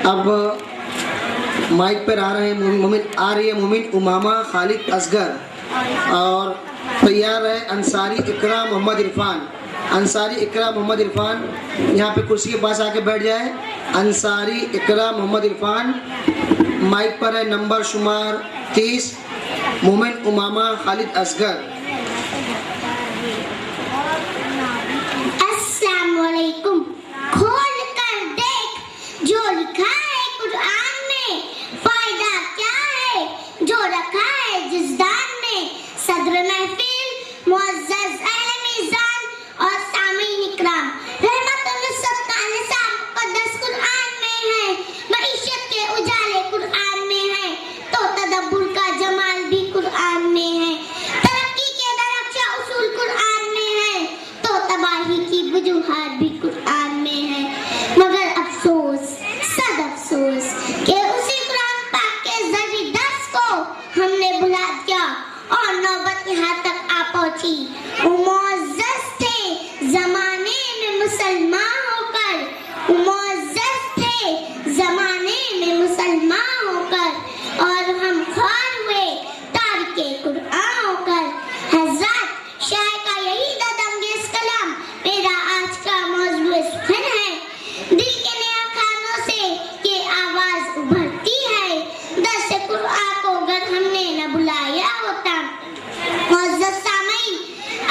अब माइक पर आ रही है मोमिन उमामा खालिद असगर और तैयार है अंसारी इकरा मोहम्मद इरफान। अंसारी इकरा मोहम्मद इरफान यहाँ पे कुर्सी के पास आके बैठ जाए। अंसारी इकरा मोहम्मद इरफान माइक पर है नंबर शुमार 30 मोमिन उमामा खालिद असगर। अस्सलाम वालेकुम। खोल कर देख जो लिखा है कुरान में, फायदा क्या है जो रखा है जिसदान में। सदर महफिल मुअज़्ज़ज़ अहले मीज़ान और सामीन इकराम, रहमतुल सबका मुक़द्दस कुरान में है, मईशत के उजाले कुरान में है, तो तदब्बुर का जमाल भी कुरान में है, तरक्की के दरख्शा उसूल कुरान में है, तो तबाही की वजूहात भी कुरान में है। मगर अफसोस सद अफसोस कि उसी कुरान पाक के ज़री दर्स को हमने भुला दिया और नौबत यहाँ तक आ पहुंची। वो मुअज़्ज़ज़ थे ज़माने में मुसलमान होकर, वो मुअज़्ज़ज़ थे ज़माने में मुसलमान होकर, और हम ख्वार हुए तारिके कुरान होकर। हज़रत शाह का यही ददंगेज़ कलाम मेरा आज का मौज़ूए सुखन है। दिल के नया खानों से ये आवाज़ उभरती है, दर्स कुरान को अगर हमने न बुलाया होता। मुअज़्ज़ज़ सामीन,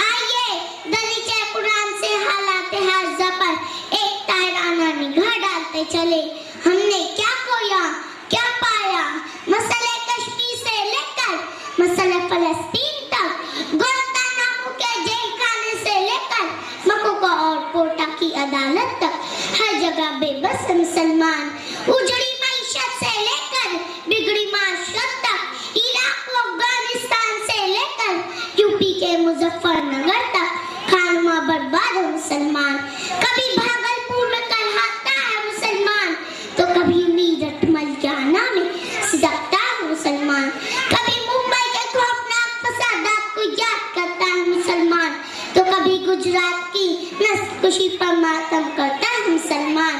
आइए दरीचे कुरान से हालात हाज़ा पर एक ताहिराना निगाह डालते चले। हमने क्या खोया क्या पाया, मसले कश्मीर से लेकर मसले फ़लस्तीन तक, गुआंतानामो के जेल खाने से लेकर मकोका और कोटा की अदालत तक, हर जगह बेबस मुसलमान। उजड़ी मईशत से लेकर बिगड़ी माशरत तक, इराक व अफगानिस्तान से लेकर यूपी के मुजफ्फरनगर तक, खानमा बर्बाद है मुसलमान। कभी भागलपुर में करहाता है मुसलमान, तो कभी मीरठ मलजाना में सिदकता है मुसलमान। कभी मुंबई के खौफनाक फसादात को याद करता है मुसलमान, तो कभी गुजरात की नस्लकुशी पर मातम करता है मुसलमान।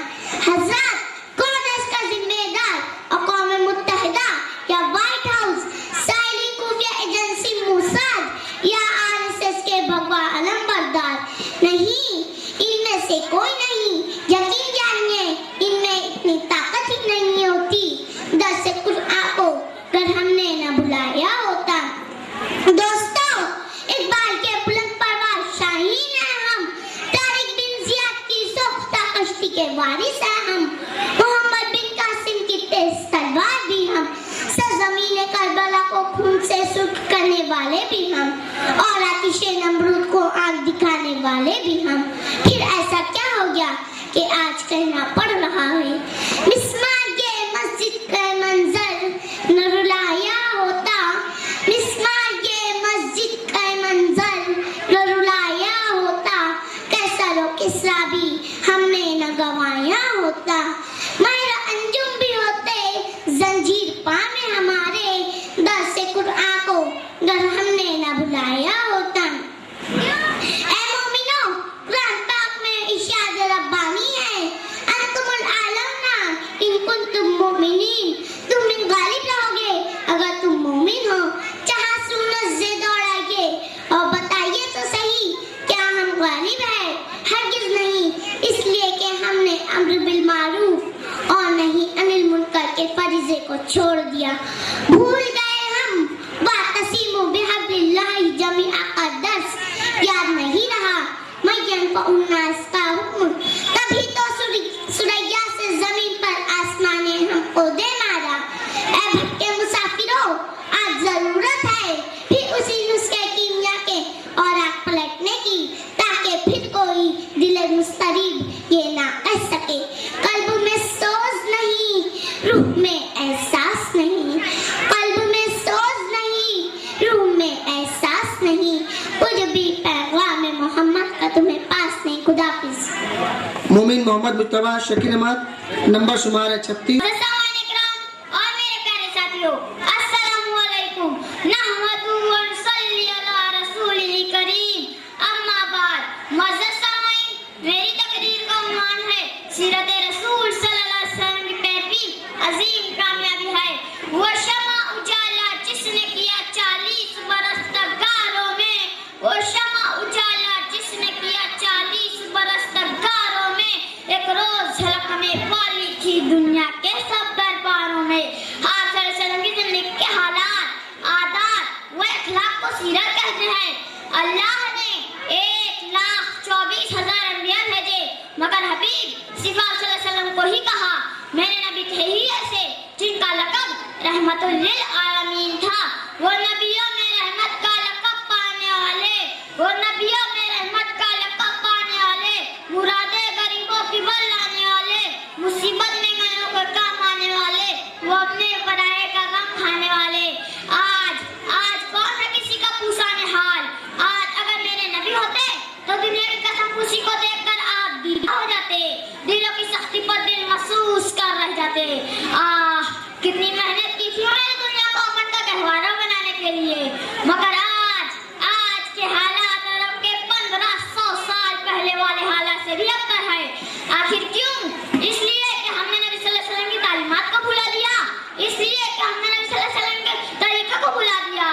हज़रत, कौन है इसका जिम्मेदार? अक़वाम मुत्तहिदा या व्हाइट हाउस, साइली खुफिया एजेंसी मोसाद या आरएसएस के भगवा अलमबरदार? नहीं, इनमें से कोई नहीं। यकीन जानिए, इनमें इतनी ताकत ही नहीं होती। दर्स कुरान को अगर हमने न बुलाया होता। दोस्तों, इकबाल के बुलंद परवार शाहीन हैं हम, तारिक बिन ज़ियाद की सोख्ता कश्ती के वारिस हैं हम, मोहम्मद बिन कासिम की तेज तलवार भी हम, सरज़मीन करबला को खून से सुर्ख करने वाले भी हम, और आतिशे नमरूद को आग दिखाने वाले भी हम। फिर ऐसा क्या हो गया कि आज कहना पड़ रहा है, मिस्मार ये मस्जिद का मंजर न रुलाया होता, मिस्मार ये मस्जिद का मंजर न रुलाया होता, कैसर किस्रा भी हमने न गंवाया होता, महर अंजुम भी होते जंजीर पाँव में हमारे, दर्स कुरान को अगर हमने न बुलाया होता। ऐ मोमिनो, कुरान पाक में इरशाद रब्बानी है, अंतुमुल आलमना इन कुंतुम मोमिनीन, तुम गालिब रहोगे अगर तुम मोमिन हो। जहाँ सूरज से दौड़ाइए और बताइए तो सही, क्या हम गालिब हैं? हरगिज़ नहीं, इसलिए कि हमने अम्र बिल मारूफ और नहीं अनिल मुनकर के फरीज़े को छोड़ दिया। भूल गए हम वातसीमु बिहब्लिल्लाहि जमीअ का दर्स, याद नहीं रहा मय्यन को उन्नास का हुक्म। तभी तो सुरैया से जमीन पर आसमान ने हमको दे मारा। ऐ भटके मुसाफिरों, आज जरूरत है फिर उसी नुस्खे कीमिया के और आग पलटने की, ताकि फिर कोई दिले मुस्तरीब ये ना कह सके, कल्ब में सोज नहीं, रूह में एहसास नहीं, कल्ब में सोज नहीं, रूह में एहसास नहीं, कुछ भी पैगाम मोहम्मद का तुम्हें पास नहीं। खुदाफिज। मोमिन मोहम्मद मुस्तफा शकील अहमद नंबर शुमार है 36। और मेरे प्यारे साथियों, अस्सलामु अलैकुम। नहमदुहु व नसल्ली अला रसूलिल करीम, अम्मा बाद। मुअज़्ज़ज़ सामीन, मेरी तकरीर का उन्वान है सीरत रसूल सल्लल्लाहु अलैहि वसल्लम की पैरवी अजीम कामयाबी है। वो शमा उजाला जिसने किया 40 बरस तक गारों में, वो शमा उजाला जिसने किया 40 बरस तक गारों में, एक रोज झलकने वाली थी दुनिया के सब दरबारों में। आप सल्लल्लाहु की जिंदगी के हालात, आदात व अखलाक को सीरत कहते हैं। अल्लाह ने 1,24,000 अंबिया भेजे, मगर हबीब सिफा सल्लल्लाहु अलैहि वसल्लम को ही कहा, मेरे नबी थे ही ऐसे जिनका लक़ब रहमतुल लिल आलमीन था। वो नबियों में रहमत का लक़ब पाने वाले, वो नबियों में रहमत का लक़ब पाने वाले, मुरादे गरीबों की बल लाने वाले, मुसीबत में गरीबों को काम आने वाले, वो अपने पराये का गम खाने वाले। आज कौन है किसी का पूछाने हाल? आज अगर मेरे नबी होते तो दुनिया की कसम खुशी को देखकर आप दीदा हो जाते, दिलों की सख्ती पर दिल महसूस कर रह जाते। कितनी मेहनत की थी मैंने दुनिया को अमन का गहवारा बनाने के लिए, मगर आज के हालात अरब के 1500 साल पहले वाले हालात से भी अबतर है। आखिर क्यों? इसलिए कि हमने नबी सल्लल्लाहु अलैहि वसल्लम की तालीमात को भुला दिया, इसलिए कि हमने नबी सल्लल्लाहु अलैहि वसल्लम के तरीक़े को भुला दिया।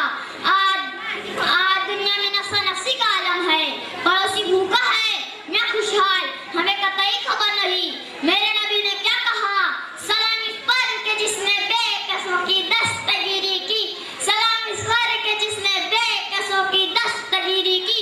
आज दुनिया में नफ्सा नफ्सी का आलम है, पड़ोसी भूखा है या खुशहाल, हमें कतई खबर नहीं। मेरे नबी ने क्या कहा? सलाम इस पर के जिसने बेकसों की दस्तगीरी की, सलाम इस पर के जिसने बेकसों की दस्तगीरी की,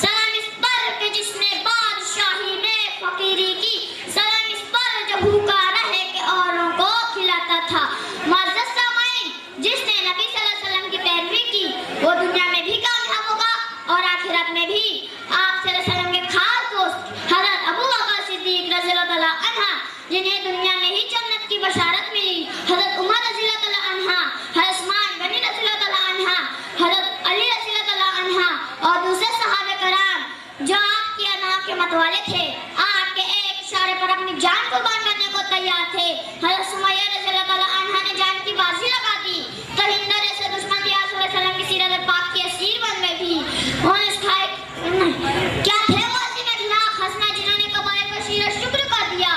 सलाम इस पर के जिसने बादशाही में फकीरी की, सलाम इस पर जो भूखा रहे के औरों को खिलाता था। मुअज़्ज़ज़ सामाईन, जिसने नबी सल्लल्लाहु अलैहि वसल्लम की पैरवी की वो दुनिया में भी कामयाब होगा और आखिरत में भी। आप सल्लल्लाहु अलैहि वसल्लम के खास दोस्त हज़रत अबू बकर सिद्दीक़ रज़ियल्लाहु तआला अन्हा, जिन्हें दुनिया में ही जन्नत की बशारत मिली, हज़रत उमर रज़ियल्लाहु तआला अन्हा, हज़रत उस्मान गनी रज़ियल्लाहु तआला अन्हा, हज़रत अली रज़ियल्लाहु तआला अन्हा और दूसरे सहाबे कराम जो आपकी अना के मतवाले थे, आपके एक इशारे पर अपनी जान कुर्बान करने को तैयार थे। हज़रत सुमैया रज़ियल्लाहु तआला अन्हा ने जान की बाजी लगा दी, तो हिंद जैसे दुश्मन भी सल्लल्लाहु अलैहि वसल्लम की सीरत पाक की असीर बन गई थी। क्या थे वो अजीम अखलाक हसना जिन्होंने कबाइल को शीर शुक्र कर दिया,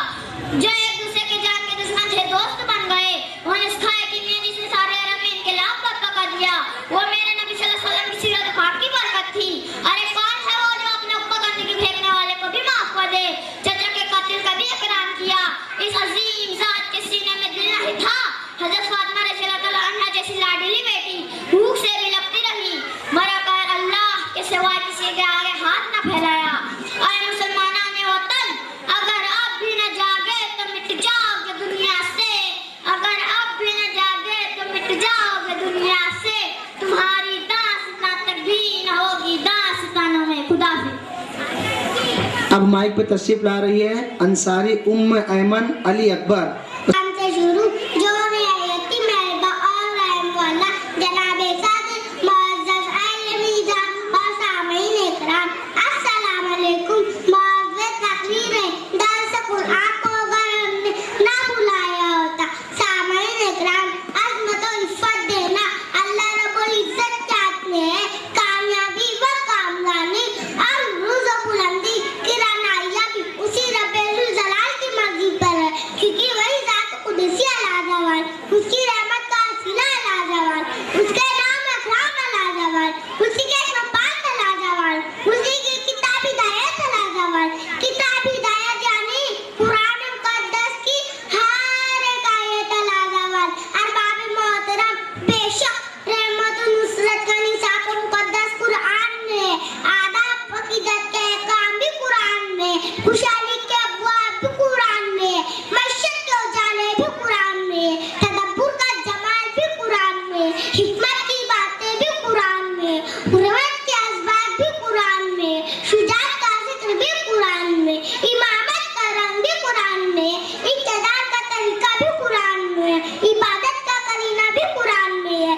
जो एक दूसरे के जान के दुश्मन थे दोस्त बन गए। उन्होंने सिखाया कि मैंने इसने सारे अरब में इनकलाब बर्पा कर दिया। वो मेरे नबी सल्लल्लाहु अलैहि वसल्लम की सीरत पाक की बरकत थी। अरे कौन है वो जो अपने ऊपर गंदगी की फेंकने वाले को भी माफ कर दे, चचा के कातिल का भी इकराम किया। इस अजीम जात के सीने में दिल नहीं था। हज़रत फातिमा रज़ियल्लाहु तआला अन्हा जैसी लाडली बेटी भूख से बिलखती रही, मरा कर अल्लाह के सिवा किसी के आगे हाथ न फैलाया। अरे मुसलमानाने वतन, अगर अब भी न जागे तो मिट जाओगे दुनिया से, अगर अब भी न जागे तो मिट जाओगे दुनिया से, तुम्हारी दास्तां तक भी न होगी दास्तानों में। खुदा हाफ़िज़। अब माइक पे तशरीफ ला रही है अंसारी उम्म ऐमन अली अकबर। हमसे शुरू जो रियायती मेहरबा और रहम वाला जनाबे सादिक मुअज़्ज़ज़ आलिमीज़ान और सामीन इकराम, अस्सलाम वालेकुम। मुअज़्ज़ज़ तकरीरें दर्स कुरान को अगर हमने ना बुलाया होता, सामीन इकराम अज़मत और इफ़्फ़त देना अल्लाह रब्बुल इज़्ज़त चाहते हैं। कामयाबी व कामरानी और रूज़ व बुलंदी की रानाइयाँ भी उसी रब्बुल जलाल की मर्ज़ी पर है, क्योंकि वही ज़ात कुदसी लाजवाब, उसकी रहमत का सिला लाजवाब, उसके नाम अकराम लाजवाब, उसी के सपात लाजवाब, उसी की किताब हिदायत लाजवाब। किताब हिदायत यानी कुरान मुक़द्दस की हर एक आयत लाजवाब। अरबाब मोहतरम, बेशक रहमत व नुसरत का निसाब मुक़द्दस कुरान में, आदाब अक़ीदत के काम भी कुरान में, खुशहाली के अबवाब भी कुरान में, मशक़ के उजाले भी कुरान में, तदब्बुर का जमाल भी कुरान में, हिकमत की बातें भी कुरान में, रहमत के असबाब भी कुरान में, शुजाअत का जिक्र भी कुरान में, इमामत का रंग भी कुरान में, इक़्तिदार का तरीका भी कुरान में, इबादत का करीना भी कुरान में है,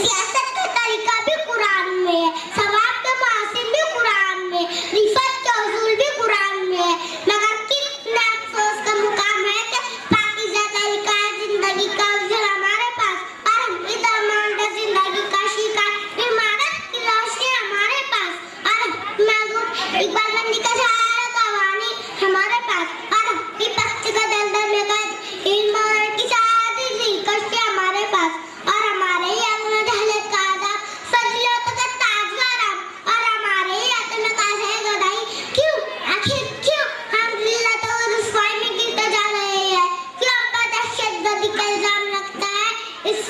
सियासत का तरीका भी कुरान में है, सवाब का मासिल भी कुरान में, रिफ़त के उसूल भी कुरान में है। मगर कितना अफसोस का मुकाम है कि पाकीज़ा तरीका जिंदगी का उसूल हमारे पास और हम इधर मांडा जिंदगी का शिकार इमारत की रोशनी हमारे पास और महबूब इकबाल मंदी का सहारा कवानी हमारे पास और विपक्ष का दलदल में कैद इल्म और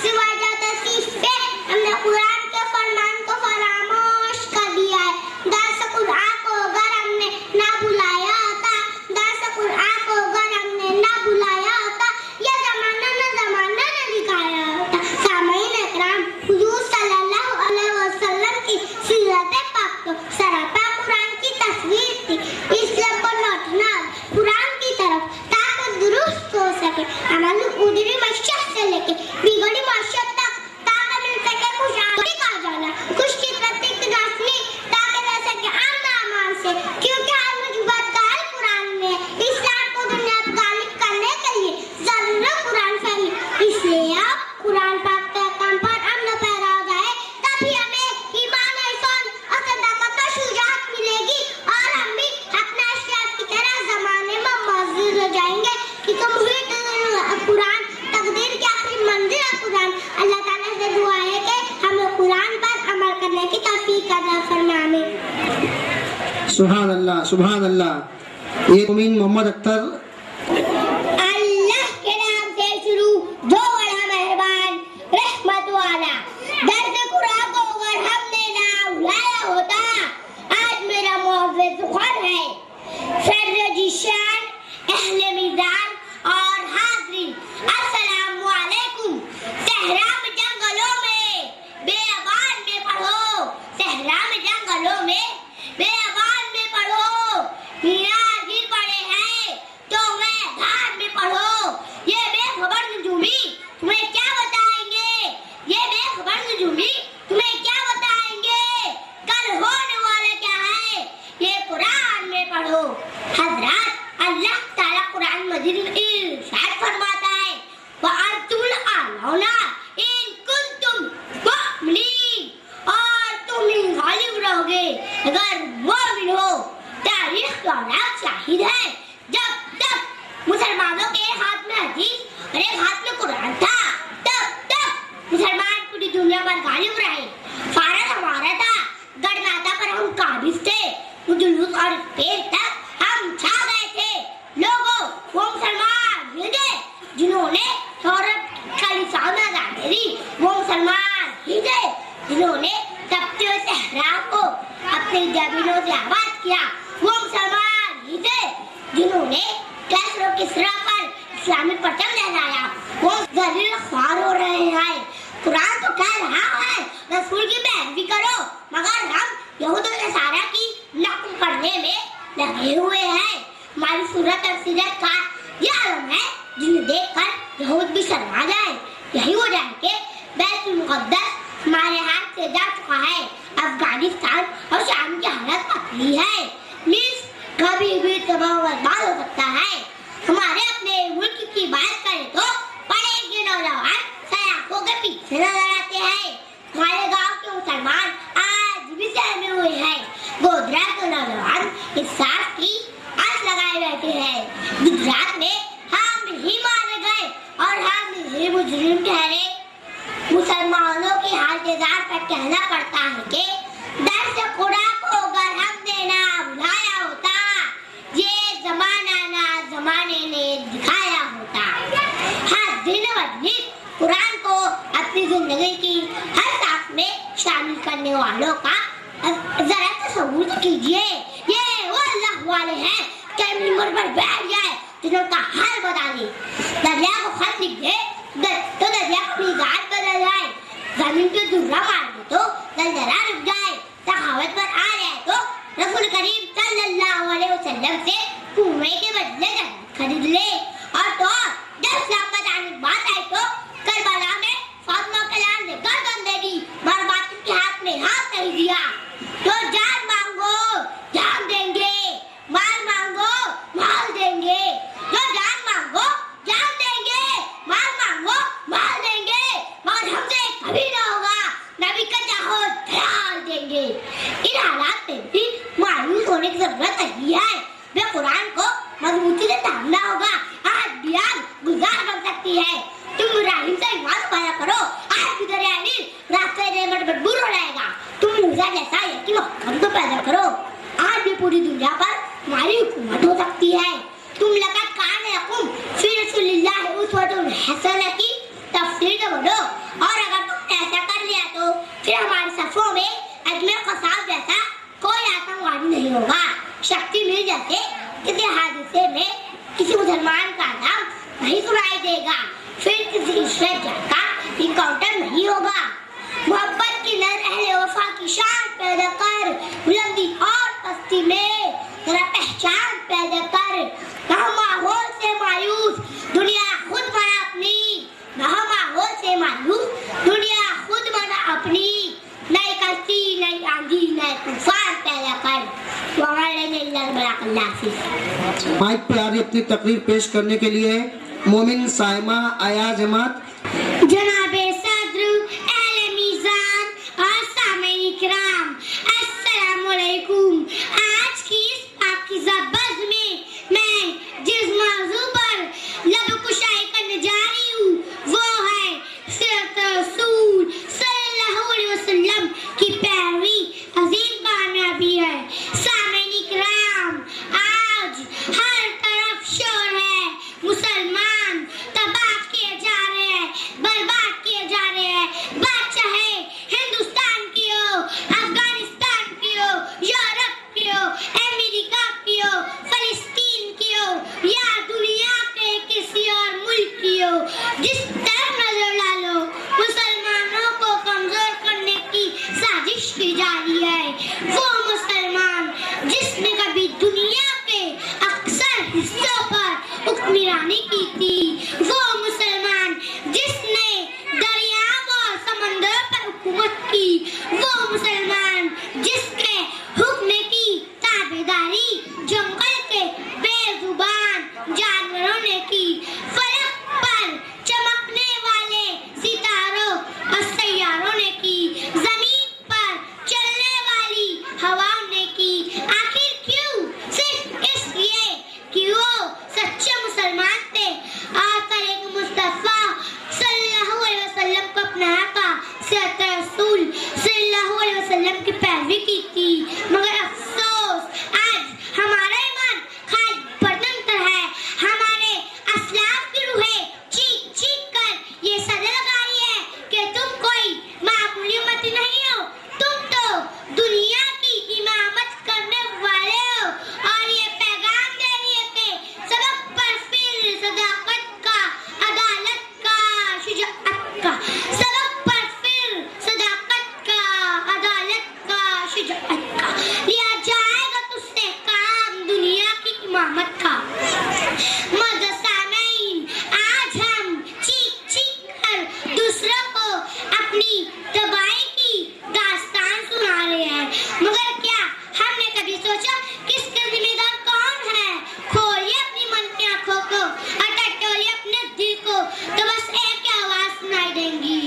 तौसीफ पे हमने कुरान के फरमान को फरामोश कर दिया है। दर्स कुरान को अगर हमने ना बुलाया होता, दर्स कुरान को अगर हमने ना बुलाया होता, ये जमाना न दिखाया होता। सामईन इकराम, हुजूर सल्लल्लाहु अलैहि वसल्लम की सीरत पाक तो सरापा कुरान की तस्वीर थी। इसलिए को लौटना कुरान की तरफ ताकि दुरुस्त हो सके, हमारी उधरी मशक्कत से लेके बिगड़ी मशक्कत तक ताकि मिल सके खुशहाली का जाना, खुश की प्रतीक रोशनी ताकि रह सके आमना अमान से, क्योंकि हर मुसीबत का हल कुरान में। इस्लाम को दुनिया पर गालिब करने के लिए जरूरत कुरान फहमी, इसलिए अब कुरान पाक के काम पर अमल पैदा हो जाए, तभी हमें ईमान, ihसान और सदाकत और शुजाअत मिलेगी और हम भी अपने अशराफ की तरह जमाने में मौजूद हो जाएंगे। क्योंकि मुहित कुरान तकदीर की आखिरी मंजिल है कुरान। अल्लाह ताला से दुआ है कि हमें कुरान पर अमल करने की तौफीक अता फरमाए। सुभान अल्लाह, सुभान अल्लाह। ये मुमीन मोहम्मद अख्तर अल्लाह के नाम से शुरू, जो बड़ा मेहरबान रहमत वाला। दर्द कुरान को अगर हमने ना बुलाया होता, आज मेरा मौज़े सुखर है। फर्ज जिशान, अहले मीज़ान और हाज़रीन, अस्सलामु अलैकुम। सहरा में जंगलों में बेअबान में पढ़ो, सहरा में जंगलों में बेअबान में पढ़ो। मीराज गिर पड़े हैं तो मैदान में पढ़ो। ये बेखबर नजूमी तुम्हें क्या बताएंगे, ये बेखबर नजूमी तुम्हें क्या बताएंगे, कल होने वाला क्या है, ये कुरान में पढ़ो। हज़रात, अल्लाह ताला कुरान मजीद में इरशाद फरमाता है, वअंतुल आलौना इन कुंतुम मुमिनीन, और तुम ही गालिब रहोगे अगर मोमिन हो। तारीख का शाहिद है, जब तक मुसलमानों के हाथ में हदीस और एक हाथ में कुरान था, तब तक मुसलमान पूरी दुनिया पर गालिब रहे। भारत हमारा था, गढ़नाता पर हम काबिज थे, जुलूस और पेड़ तक हम छा गए थे। लोगों, वो मुसलमान ही थे जिन्होंने औरत खलीफा में आजादी दी, वो मुसलमान ही थे जिन्होंने तपते हुए सहरा को अपनी जबीनों से आबाद किया, वो मुसलमान ही थे जिन्होंने कैसर और किसरा पर इस्लामी परचम लहराया। वो जलील ख्वार हो रहे हैं। कुरान तो कह रहा है रसूल की पैरवी करो, मगर हम यहूद और नसारा की नकल करने में लगे हुए हैं। हमारी सूरत और सीरत का यह आलम है जिन्हें देखकर यहूद भी शर्मा जाए। यही हो जाए कि बैतुल मुक़द्दस हमारे हाथ से जा चुका है। अफगानिस्तान और शाम की हालत पतली है। मिस्र कभी भी तबाह बर्बाद हो सकता है। हमारे अपने मुल्क की बात करें तो पढ़े नौजवान सयाकों के पीछे नजर आते हैं। हमारे गांव के मुसलमान आज भी सहमे हुए हैं। गोधरा के नौजवान इस सांस की आस लगाए बैठे हैं। गुजरात में हम ही मारे गए और हम ही मुजरिम ठहरे। मुसलमानों की हालतजार पर कहना पड़ता है कि दर्स कुरान को अगर हमने ना बुलाया होता, ये जमाना ना जमाने ने दिखाया होता। हर दिन मजलिस कुरान को अपनी जिंदगी की हर सांस में शामिल करने वालों का जरा तसव्वुर कीजिए। ये वो अल्लाह वाले हैं कि मिंबर पर बैठ जाए जिनका हाल बता दे, दरिया को खत लिख दे तो दरिया का मिजाज बदल जाए, जमीन पे दुर्रा मार दे तो दलदला रुक जाए, सखावत पर आ जाए तो रसूल करीम सल्लल्लाहु अलैहि वसल्लम से कुएं के बदले जन्नत खरीद ले। और तो 10 लाख बताने बात आई तो करबला में फातिमा के लाल ने गर्दन दे दी, बर्बादी के हाथ में हाथ नहीं दिया। तो जान मांगो जान देंगे, माल मांगो माल देंगे। जो जान मांगो जान देंगे, माल मांगो माल देंगे, मगर हमसे कभी ना होगा, नबी का चाहो ध्यान देंगे। इन हालात में भी मायूस होने की जरूरत नहीं है। वे कुरान को मजबूती से थामना होगा। आज भी आग गुजार बन सकती है। तुम इब्राहिम से ईमान पाया करो, आज भी दरिया नील रास्ते में मजबूर हो जाएगा। तुम मूसा जैसा यकीन मोहब्बत को पैदा करो, आज भी पूरी दुनिया पर हमारी हुकूमत हो सकती है। तुम लक़द कान लकुम फी रसूलिल्लाहि उस्वतुन हसनह की तफसीर तो बोलो, मिलेगा, फिर किसी रिश्वत का इनकाउंटर नहीं होगा। मोहब्बत की नर अहले वफा की शान पैदा कर, बुलंदी और पस्ती में तेरा पहचान पैदा कर। ना माहौल से मायूस दुनिया खुद बना अपनी, ना माहौल से मायूस दुनिया खुद बना अपनी। नई कश्ती, नई आंधी, नए तूफान पैदा कर। माइक पे आ रही अपनी तकरीर पेश करने के लिए मोमिन साइमा आया जमात। जनाबे सद्र, अहले मीज़ान और सामईन इकराम, अस्सलाम वालेकुम। आज की इस पाकीज़ा बज़्म में मैं जिस मौज़ू पर लब कुशाई करने जा रही हूँ वो है सीरत रसूल सल्लल्लाहु अलैहि वसल्लम की पैरवी अजीम कामयाबी है। सामईन इकराम, आज हर तरफ शोर है, मुसलमान तबाह किए जा रहे हैं, बर्बाद किए जा रहे हैं। बात चाहे हिंदुस्तान की हो, अफगानिस्तान की हो, यूरोप की हो, अमेरिका की हो, फलस्तीन की हो या दुनिया के किसी और मुल्क की हो, जिस तरफ नजर डालो मुसलमानों को कमजोर करने की साजिश की जा रही है। वो मुसलमान जिसने कभी दुनिया के अक्सर हिस्सों पर हुक्मरानी की थी, वो मुसलमान जिसने दरियाओं और समंदरों पर हुकूमत की, वो मुसलमान जिसके हुक्म की ताबेदारी जंगल के बेजुबान जानवरों ने की, फलक पर चमकने वाले सितारों और सैयारों ने की, जमीन पर चलने वाली हवाओं ने की। आखिर क्यों? सिर्फ इसलिए कि वो सच्चे मुसलमान थे और तरीक़ मुस्तफ़ा सल्लल्लाहु अलैहि वसल्लम को अपनाया था, सीरत रसूल सल्लल्लाहु अलैहि वसल्लम की पैरवी की थी। मगर अफसोस आज हमारा ईमान खाली बदनतर है। हमारे असलाफ की रूहें चीख चीख कर ये सदा लगा रही है कि तुम कोई मामूली उम्मती नहीं हो, तुम तो दुनिया की इमामत करने वाले हो। और ये पैगाम दे रही है कि सबक पर फिर सदाकत का, अदालत का, शुजाअत का, सबक पर फिर सदाकत का, अदालत का, शुजाअत का लिया जाएगा तुझसे काम दुनिया की इमामत का। मदसामईन, आज हम चीख चीख कर दूसरों को अपनी तबाही की दास्तान सुना रहे हैं, मगर क्या हमने कभी सोचा किसका जिम्मेदार कौन है? खोलिए अपनी मन की आंखों को और टटोलिए अपने दिल को, तो बस एक आवाज सुनाई देंगी,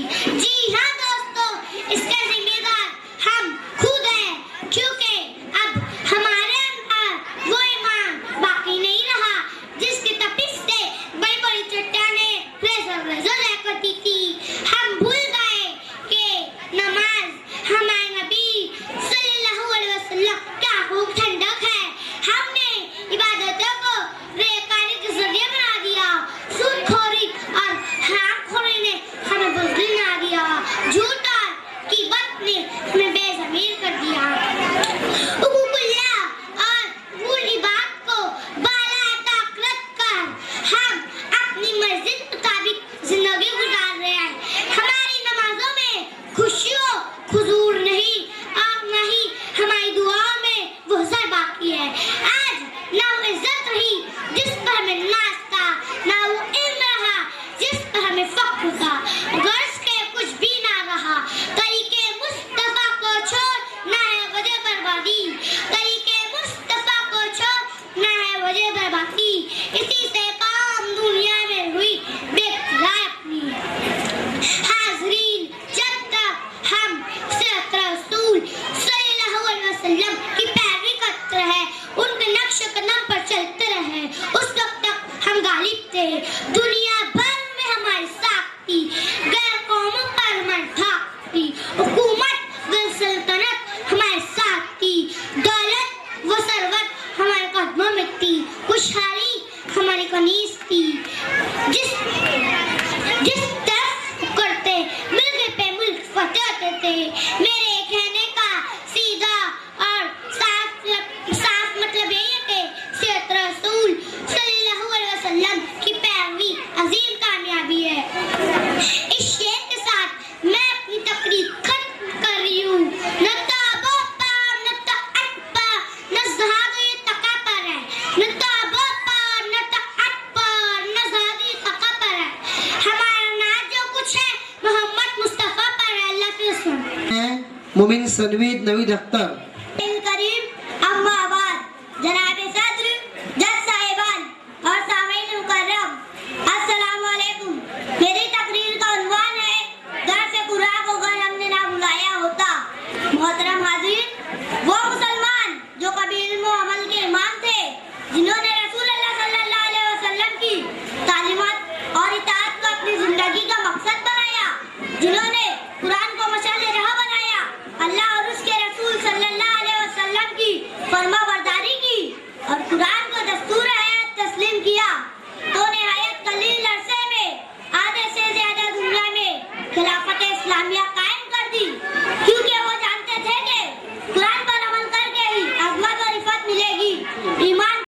मोमिन सनवीद नवीद अख्तर